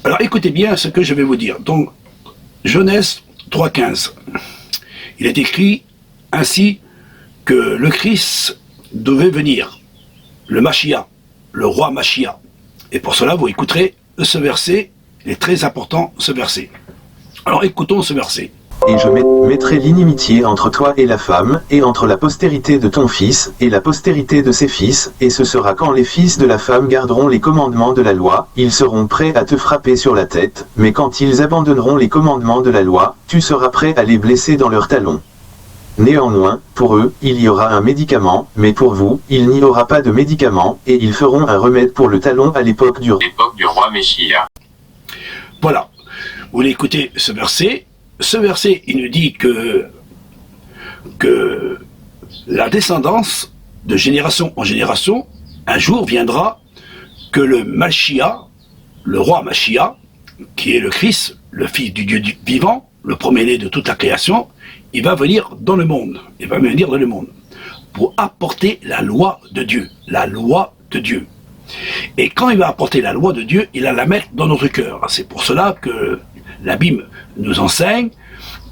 Alors écoutez bien ce que je vais vous dire. Donc, Genèse 3,15. Il est écrit ainsi que le Christ devait venir, le Mashiach, le roi Mashiach. Et pour cela, vous écouterez ce verset, il est très important ce verset. Alors écoutons ce verset. Et je mettrai l'inimitié entre toi et la femme, et entre la postérité de ton fils, et la postérité de ses fils, et ce sera quand les fils de la femme garderont les commandements de la loi, ils seront prêts à te frapper sur la tête, mais quand ils abandonneront les commandements de la loi, tu seras prêt à les blesser dans leurs talons. Néanmoins, pour eux, il y aura un médicament, mais pour vous, il n'y aura pas de médicament, et ils feront un remède pour le talon à l'époque du roi Messia. Voilà, vous voulez écouter ce verset. Ce verset, il nous dit que la descendance, de génération en génération, un jour viendra que le Mashiach, le roi Mashiach, qui est le Christ, le Fils du Dieu vivant, le premier-né de toute la création, il va venir dans le monde. Il va venir dans le monde pour apporter la loi de Dieu. La loi de Dieu. Et quand il va apporter la loi de Dieu, il va la mettre dans notre cœur. C'est pour cela que la Bible nous enseigne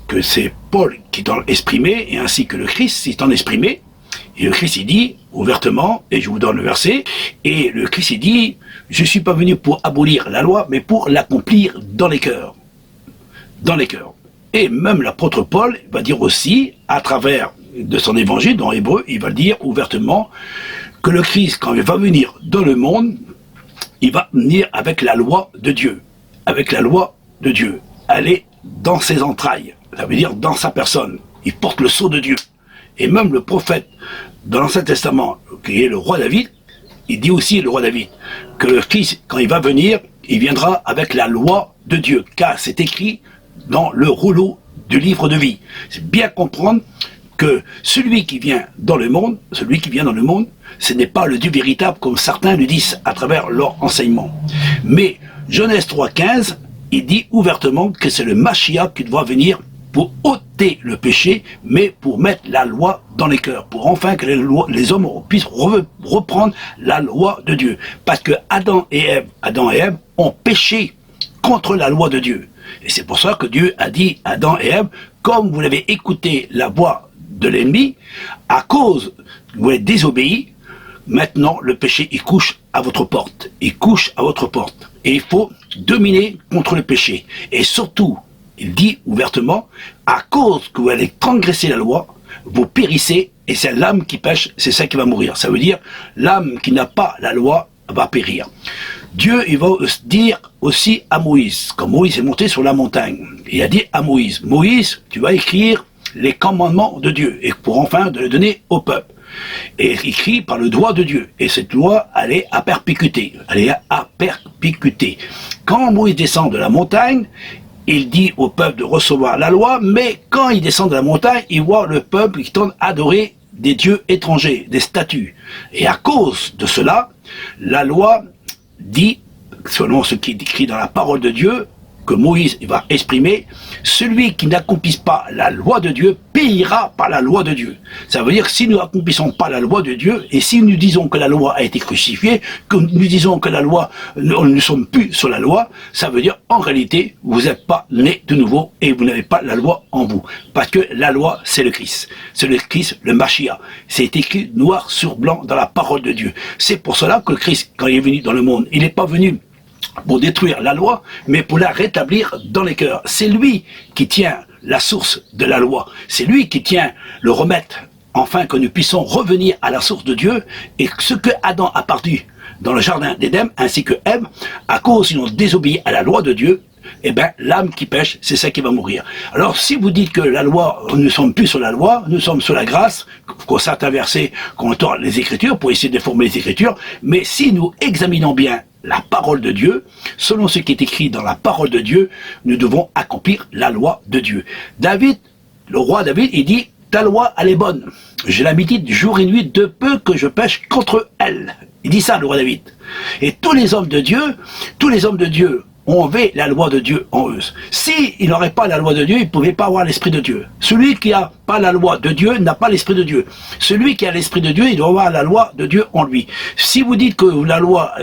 que c'est Paul qui t'en exprimé, et ainsi que le Christ s'est en exprimé. Et le Christ il dit ouvertement, et je vous donne le verset, et le Christ il dit, je ne suis pas venu pour abolir la loi, mais pour l'accomplir dans les cœurs. Dans les cœurs. Et même l'apôtre Paul va dire aussi, à travers de son évangile, dans Hébreu, il va dire ouvertement que le Christ, quand il va venir dans le monde, il va venir avec la loi de Dieu. Avec la loi de Dieu. Elle est dans ses entrailles. Ça veut dire dans sa personne. Il porte le sceau de Dieu. Et même le prophète, dans l'Ancien Testament, qui est le roi David, il dit aussi, le roi David, que le Christ, quand il va venir, il viendra avec la loi de Dieu. Car c'est écrit dans le rouleau du livre de vie. C'est bien comprendre que celui qui vient dans le monde, ce n'est pas le Dieu véritable comme certains le disent à travers leur enseignement. Mais Genèse 3,15, il dit ouvertement que c'est le Mashiach qui doit venir pour ôter le péché, mais pour mettre la loi dans les cœurs, pour enfin que les hommes puissent reprendre la loi de Dieu. Parce que Adam et Ève ont péché contre la loi de Dieu. Et c'est pour ça que Dieu a dit à Adam et Ève, comme vous l'avez écouté la voix de l'ennemi, à cause que vous avez désobéi, maintenant le péché il couche à votre porte. Il couche à votre porte. Et il faut dominer contre le péché. Et surtout, il dit ouvertement, à cause que vous allez transgresser la loi, vous périssez, et c'est l'âme qui pêche, c'est ça qui va mourir. Ça veut dire, l'âme qui n'a pas la loi va périr. Dieu, il va dire aussi à Moïse, quand Moïse est monté sur la montagne, il a dit à Moïse, Moïse, tu vas écrire les commandements de Dieu, et pour enfin de les donner au peuple. Et écrit par le doigt de Dieu. Et cette loi, elle est à perpétuité. Elle est à perpétuité. Quand Moïse descend de la montagne, il dit au peuple de recevoir la loi, mais quand il descend de la montagne, il voit le peuple qui tente à adorer des dieux étrangers, des statues. Et à cause de cela, la loi dit, selon ce qui est écrit dans la parole de Dieu, que Moïse va exprimer, celui qui n'accomplisse pas la loi de Dieu payera par la loi de Dieu. Ça veut dire que si nous n'accomplissons pas la loi de Dieu, et si nous disons que la loi a été crucifiée, que nous disons que la loi, nous ne sommes plus sur la loi, ça veut dire en réalité, vous n'êtes pas né de nouveau et vous n'avez pas la loi en vous. Parce que la loi, c'est le Christ. C'est le Christ, le Mashiach. C'est écrit noir sur blanc dans la parole de Dieu. C'est pour cela que le Christ, quand il est venu dans le monde, il n'est pas venu pour détruire la loi, mais pour la rétablir dans les cœurs. C'est lui qui tient la source de la loi. C'est lui qui tient le remède, afin que nous puissions revenir à la source de Dieu, et ce que Adam a perdu dans le jardin d'Éden, ainsi que Ève, à cause ils ont désobéi à la loi de Dieu, eh bien, l'âme qui pêche, c'est ça qui va mourir. Alors, si vous dites que la loi, nous ne sommes plus sur la loi, nous sommes sur la grâce, qu'on certains versets, qu'on entend les Écritures, pour essayer de déformer les Écritures, mais si nous examinons bien la parole de Dieu, selon ce qui est écrit dans la parole de Dieu, nous devons accomplir la loi de Dieu. David, le roi David, il dit, ta loi, elle est bonne. Je la médite jour et nuit, de peu que je pêche contre elle. Il dit ça, le roi David. Et tous les hommes de Dieu avaient la loi de Dieu en eux. S'ils n'auraient pas la loi de Dieu, ils ne pouvaient pas avoir l'Esprit de Dieu. Celui qui n'a pas la loi de Dieu n'a pas l'Esprit de Dieu. Celui qui a l'Esprit de Dieu, il doit avoir la loi de Dieu en lui. Si vous dites que la loi,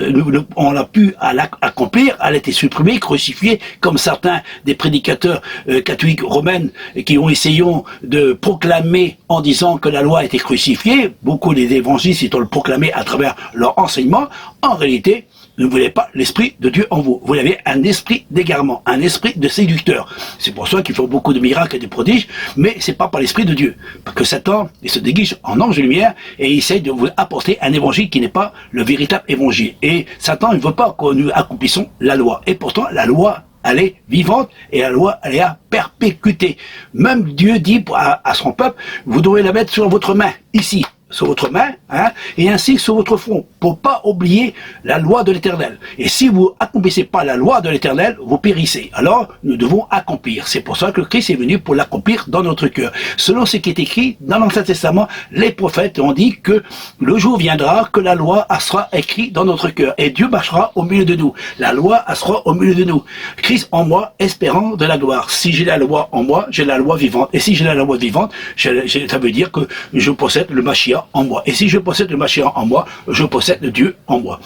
on a pu l'accomplir, elle a été supprimée, crucifiée, comme certains des prédicateurs catholiques romains qui ont essayé de proclamer en disant que la loi a été crucifiée, beaucoup des évangélistes ils ont le proclamé à travers leur enseignement, en réalité, ne voulez pas l'Esprit de Dieu en vous. Vous avez un esprit d'égarement, un esprit de séducteur. C'est pour ça qu'ils font beaucoup de miracles et de prodiges, mais c'est pas par l'Esprit de Dieu. Parce que Satan, il se déguise en ange de lumière et il essaie de vous apporter un évangile qui n'est pas le véritable évangile. Et Satan, il ne veut pas que nous accomplissions la loi. Et pourtant, la loi, elle est vivante et la loi, elle est à perpétuité. Même Dieu dit à son peuple, vous devrez la mettre sur votre main, ici. Sur votre main, et ainsi sur votre front, pour pas oublier la loi de l'Éternel. Et si vous accomplissez pas la loi de l'Éternel, vous périssez. Alors, nous devons accomplir. C'est pour ça que Christ est venu pour l'accomplir dans notre cœur. Selon ce qui est écrit dans l'Ancien Testament, les prophètes ont dit que le jour viendra que la loi sera écrite dans notre cœur. Et Dieu marchera au milieu de nous. La loi sera au milieu de nous. Christ en moi, espérant de la gloire. Si j'ai la loi en moi, j'ai la loi vivante. Et si j'ai la loi vivante, ça veut dire que je possède le Mashiach en moi. Et si je possède le Mashiach en moi, je possède Dieu en moi.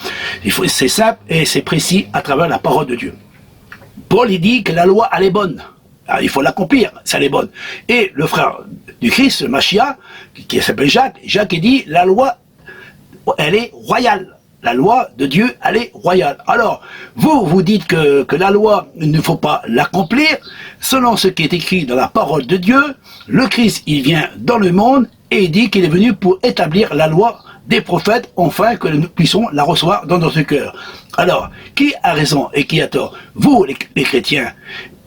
C'est simple et c'est précis à travers la parole de Dieu. Paul, il dit que la loi, elle est bonne. Alors, il faut l'accomplir, ça elle est bonne. Et le frère du Christ, le Mashiach, qui s'appelle Jacques, il dit, la loi, elle est royale. La loi de Dieu, elle est royale. Alors, vous dites que la loi, il ne faut pas l'accomplir. Selon ce qui est écrit dans la parole de Dieu, le Christ, il vient dans le monde et il dit qu'il est venu pour établir la loi des prophètes, afin que nous puissions la recevoir dans notre cœur. Alors, qui a raison et qui a tort? Vous, les chrétiens,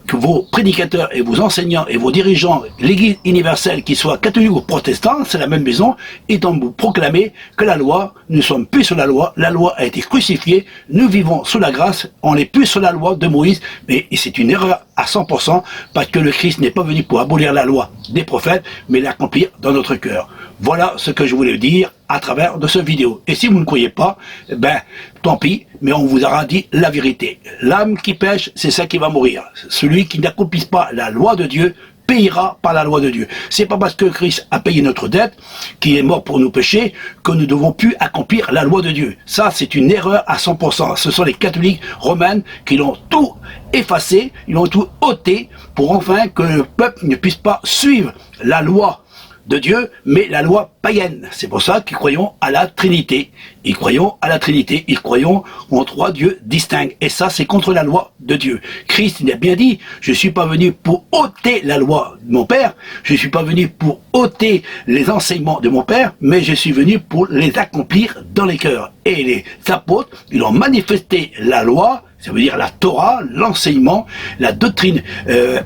que vos prédicateurs et vos enseignants et vos dirigeants, l'Église universelle, qu'ils soient catholiques ou protestants, c'est la même maison, étant vous proclamer que la loi, nous ne sommes plus sur la loi a été crucifiée, nous vivons sous la grâce, on n'est plus sur la loi de Moïse, mais c'est une erreur à 100%, parce que le Christ n'est pas venu pour abolir la loi des prophètes, mais l'accomplir dans notre cœur. Voilà ce que je voulais dire à travers de cette vidéo. Et si vous ne croyez pas, ben, tant pis, mais on vous aura dit la vérité. L'âme qui pêche, c'est ça qui va mourir. Celui qui n'accomplisse pas la loi de Dieu payera par la loi de Dieu. C'est pas parce que Christ a payé notre dette, qui est mort pour nos péchés, que nous devons plus accomplir la loi de Dieu. Ça, c'est une erreur à 100%. Ce sont les catholiques romains qui l'ont tout effacé, ils l'ont tout ôté, pour enfin que le peuple ne puisse pas suivre la loi de Dieu, mais la loi païenne. C'est pour ça qu'ils croyons à la Trinité. Ils croyons à la Trinité, ils croyons en trois dieux distincts. Et ça, c'est contre la loi de Dieu. Christ, il a bien dit, je suis pas venu pour ôter la loi de mon Père, je suis pas venu pour ôter les enseignements de mon Père, mais je suis venu pour les accomplir dans les cœurs. Et les apôtres, ils ont manifesté la loi, ça veut dire la Torah, l'enseignement, la doctrine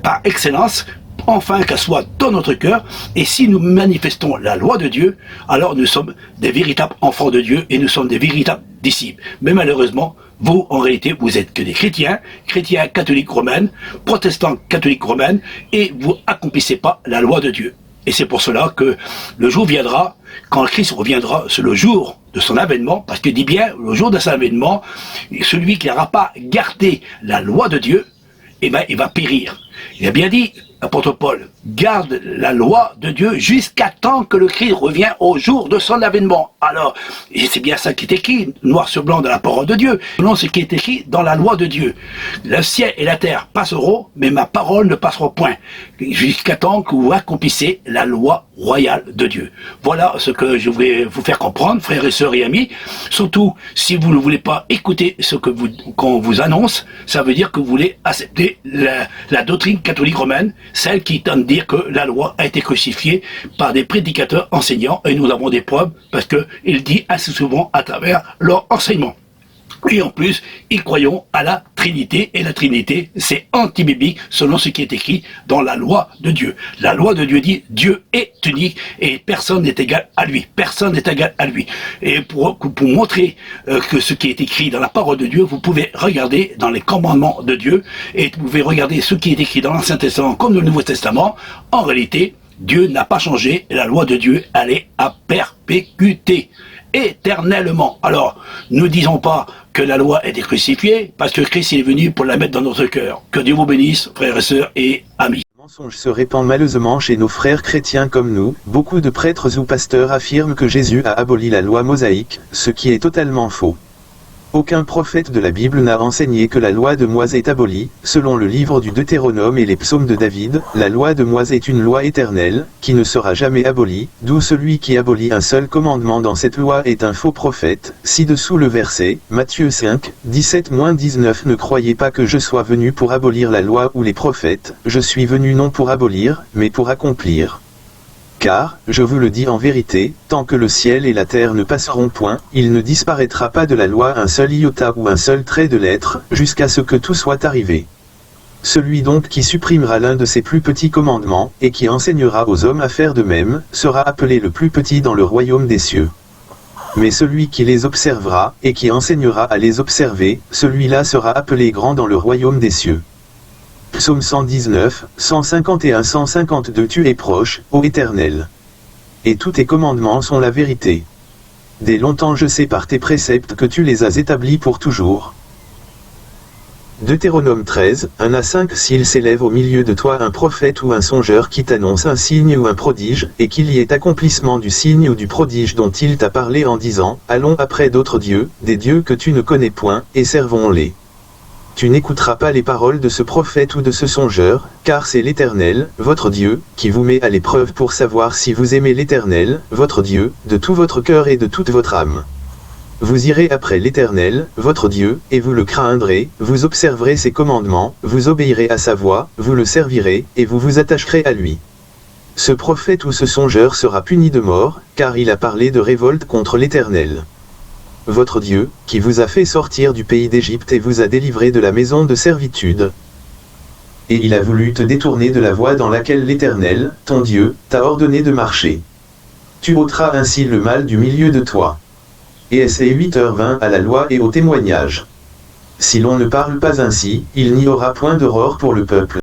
par excellence, enfin qu'elle soit dans notre cœur, et si nous manifestons la loi de Dieu, alors nous sommes des véritables enfants de Dieu, et nous sommes des véritables disciples. Mais malheureusement, vous, en réalité, vous êtes que des chrétiens catholiques romains, protestants catholiques romains, et vous accomplissez pas la loi de Dieu. Et c'est pour cela que le jour viendra, quand Christ reviendra, c'est le jour de son avènement, parce qu'il dit bien, le jour de son avènement, celui qui n'aura pas gardé la loi de Dieu, eh ben, il va périr. Il a bien dit, l'apôtre Paul, garde la loi de Dieu jusqu'à temps que le Christ revienne au jour de son avènement. Alors, et c'est bien ça qui est écrit, noir sur blanc dans la parole de Dieu, non ce qui est écrit dans la loi de Dieu. Le ciel et la terre passeront, mais ma parole ne passera point, jusqu'à temps que vous accomplissez la loi royale de Dieu. Voilà ce que je voulais vous faire comprendre, frères et sœurs et amis. Surtout, si vous ne voulez pas écouter ce que qu'on vous annonce, ça veut dire que vous voulez accepter la doctrine catholique romaine, celle qui tente de dire que la loi a été crucifiée par des prédicateurs enseignants, et nous avons des preuves, parce qu'il dit assez souvent à travers leur enseignement. Et en plus, ils croyons à la Trinité, et la Trinité, c'est anti-biblique selon ce qui est écrit dans la loi de Dieu. La loi de Dieu dit, Dieu est unique, et personne n'est égal à lui. Personne n'est égal à lui. Et pour montrer que ce qui est écrit dans la parole de Dieu, vous pouvez regarder dans les commandements de Dieu, et vous pouvez regarder ce qui est écrit dans l'Ancien Testament comme dans le Nouveau Testament. En réalité, Dieu n'a pas changé, et la loi de Dieu, elle est à perpétuité. éternellement. Alors, ne disons pas que la loi est crucifiée, parce que Christ est venu pour la mettre dans notre cœur. Que Dieu vous bénisse, frères et sœurs et amis. Le mensonge se répand malheureusement chez nos frères chrétiens comme nous. Beaucoup de prêtres ou pasteurs affirment que Jésus a aboli la loi mosaïque, ce qui est totalement faux. Aucun prophète de la Bible n'a enseigné que la loi de Moïse est abolie. Selon le livre du Deutéronome et les psaumes de David, la loi de Moïse est une loi éternelle, qui ne sera jamais abolie, d'où celui qui abolit un seul commandement dans cette loi est un faux prophète. Ci-dessous le verset, Matthieu 5, 17-19. Ne croyez pas que je sois venu pour abolir la loi ou les prophètes, je suis venu non pour abolir, mais pour accomplir. Car, je vous le dis en vérité, tant que le ciel et la terre ne passeront point, il ne disparaîtra pas de la loi un seul iota ou un seul trait de lettre, jusqu'à ce que tout soit arrivé. Celui donc qui supprimera l'un de ces plus petits commandements, et qui enseignera aux hommes à faire de même, sera appelé le plus petit dans le royaume des cieux. Mais celui qui les observera, et qui enseignera à les observer, celui-là sera appelé grand dans le royaume des cieux. Psaume 119, 151-152. Tu es proche, ô Éternel. Et tous tes commandements sont la vérité. Dès longtemps je sais par tes préceptes que tu les as établis pour toujours. Deutéronome 13, 1-5. S'il s'élève au milieu de toi un prophète ou un songeur qui t'annonce un signe ou un prodige, et qu'il y ait accomplissement du signe ou du prodige dont il t'a parlé en disant, allons après d'autres dieux, des dieux que tu ne connais point, et servons-les. Tu n'écouteras pas les paroles de ce prophète ou de ce songeur, car c'est l'Éternel, votre Dieu, qui vous met à l'épreuve pour savoir si vous aimez l'Éternel, votre Dieu, de tout votre cœur et de toute votre âme. Vous irez après l'Éternel, votre Dieu, et vous le craindrez, vous observerez ses commandements, vous obéirez à sa voix, vous le servirez, et vous vous attacherez à lui. Ce prophète ou ce songeur sera puni de mort, car il a parlé de révolte contre l'Éternel. Votre Dieu, qui vous a fait sortir du pays d'Égypte et vous a délivré de la maison de servitude. Et il a voulu te détourner de la voie dans laquelle l'Éternel, ton Dieu, t'a ordonné de marcher. Tu ôteras ainsi le mal du milieu de toi. Et c'est 8h20 à la loi et au témoignage. Si l'on ne parle pas ainsi, il n'y aura point d'aurore pour le peuple.